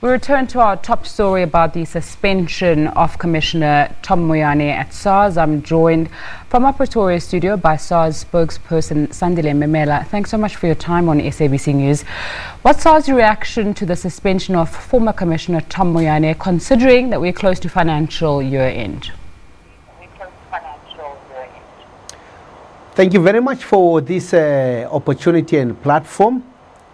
We return to our top story about the suspension of Commissioner Tom Moyane at SARS. I'm joined from our Pretoria studio by SARS spokesperson Sandile Memela. Thanks so much for your time on SABC News. What's SARS' reaction to the suspension of former Commissioner Tom Moyane, considering that we're close to financial year end? Thank you very much for this opportunity and platform.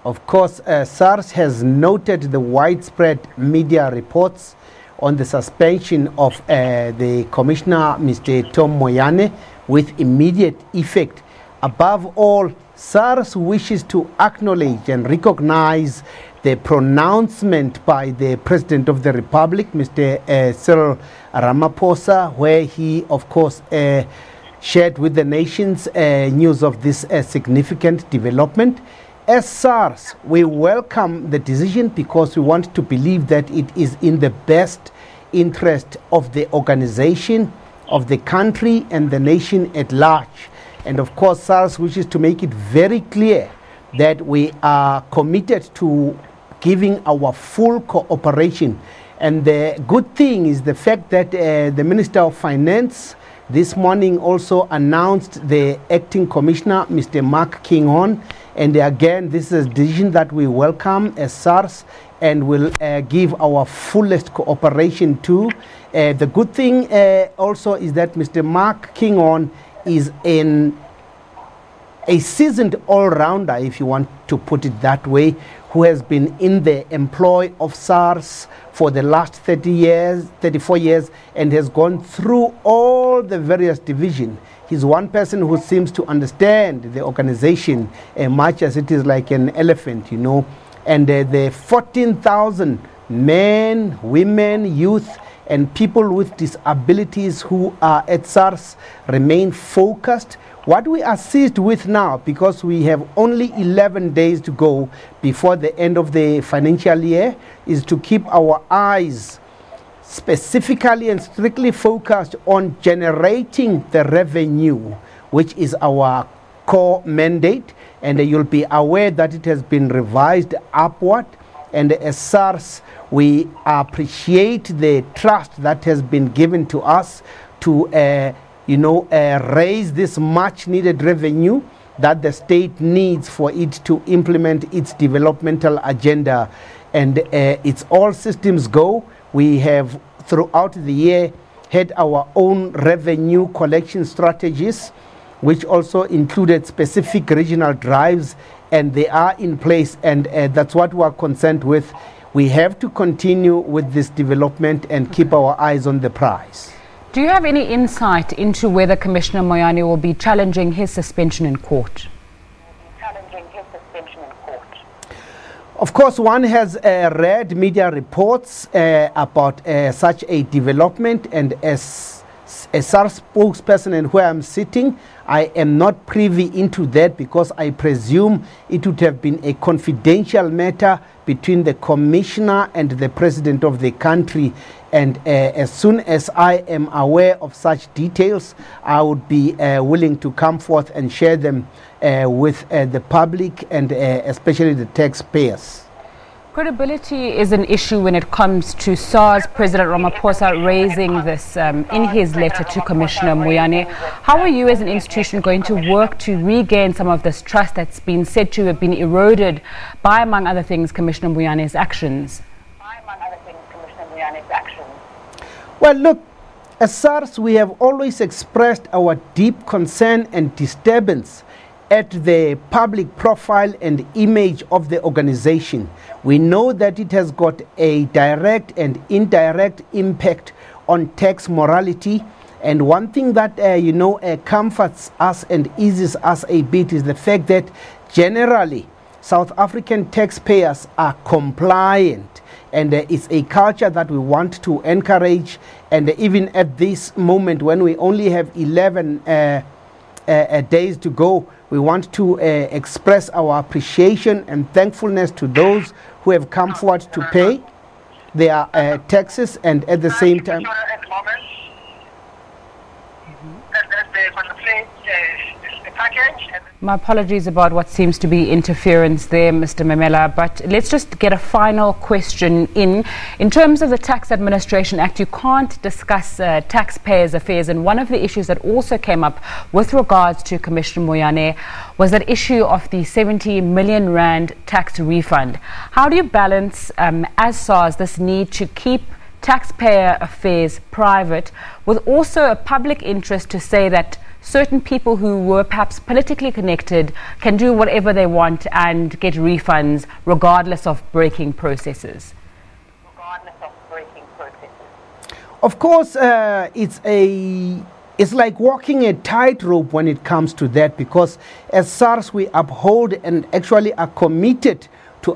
Of course, SARS has noted the widespread media reports on the suspension of the Commissioner, Mr. Tom Moyane, with immediate effect. Above all, SARS wishes to acknowledge and recognize the pronouncement by the President of the Republic, Mr. Cyril Ramaphosa, where he, of course, shared with the nations news of this significant development. As SARS, we welcome the decision because we want to believe that it is in the best interest of the organization, of the country and the nation at large. And of course, SARS wishes to make it very clear that we are committed to giving our full cooperation. And the good thing is the fact that the Minister of Finance this morning also announced the acting commissioner, Mr. Mark Kingon. And again, this is a decision that we welcome as SARS and will give our fullest cooperation to. The good thing also is that Mr. Mark Kingon is a seasoned all-rounder, if you want to put it that way, who has been in the employ of SARS for the last 34 years, and has gone through all the various divisions. He's one person who seems to understand the organization much as it is like an elephant, you know. And the 14,000 men, women, youth, and people with disabilities who are at SARS remain focused. What we are seized with now, because we have only 11 days to go before the end of the financial year, is to keep our eyes specifically and strictly focused on generating the revenue, which is our core mandate. And you'll be aware that it has been revised upward. And as SARS, we appreciate the trust that has been given to us to raise this much needed revenue that the state needs for it to implement its developmental agenda. And it's all systems go. We have throughout the year had our own revenue collection strategies, which also included specific regional drives, and they are in place, and that's what we are concerned with. We have to continue with this development and keep our eyes on the prize. Do you have any insight into whether Commissioner Moyane will be challenging his suspension in court? Of course, one has read media reports about such a development, and as a SARS spokesperson and where I'm sitting, I am not privy into that because I presume it would have been a confidential matter between the commissioner and the president of the country. And as soon as I am aware of such details, I would be willing to come forth and share them with the public and especially the taxpayers. Credibility is an issue when it comes to SARS. President Ramaphosa raising this in his letter to Commissioner Moyane. How are you as an institution going to work to regain some of this trust that's been said to have been eroded by, among other things, Commissioner Moyane's actions? Well, look, as SARS, we have always expressed our deep concern and disturbance at the public profile and image of the organization. We know that it has got a direct and indirect impact on tax morality. And one thing that, comforts us and eases us a bit is the fact that generally South African taxpayers are compliant. And it's a culture that we want to encourage. And even at this moment, when we only have 11 days to go, we want to express our appreciation and thankfulness to those who have come forward to pay their taxes, and at the same time. package. My apologies about what seems to be interference there, Mr. Memela, but let's just get a final question in. In terms of the Tax Administration Act, you can't discuss taxpayers' affairs, and one of the issues that also came up with regards to Commissioner Moyane was that issue of the 70 million rand tax refund. How do you balance, as SARS, this need to keep taxpayer affairs private with also a public interest to say that certain people who were perhaps politically connected can do whatever they want and get refunds regardless of breaking processes? Of course, it's like walking a tightrope when it comes to that, because as SARS we uphold and actually are committed to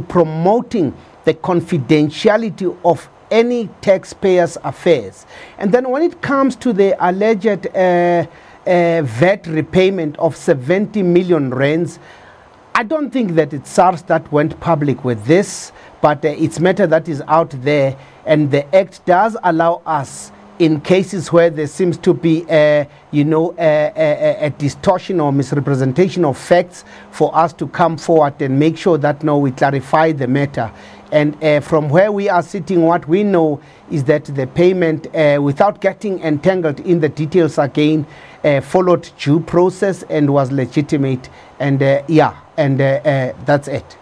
promoting the confidentiality of any taxpayer's affairs. And then when it comes to the alleged VAT repayment of 70 million rands, I don't think that it's SARS that went public with this, but it's matter that is out there, and the Act does allow us, in cases where there seems to be a distortion or misrepresentation of facts, for us to come forward and make sure that we clarify the matter. And from where we are sitting, what we know is that the payment, without getting entangled in the details again, followed due process and was legitimate. And that's it.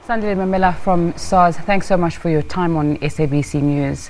Sandile Memela from SARS, thanks so much for your time on SABC News.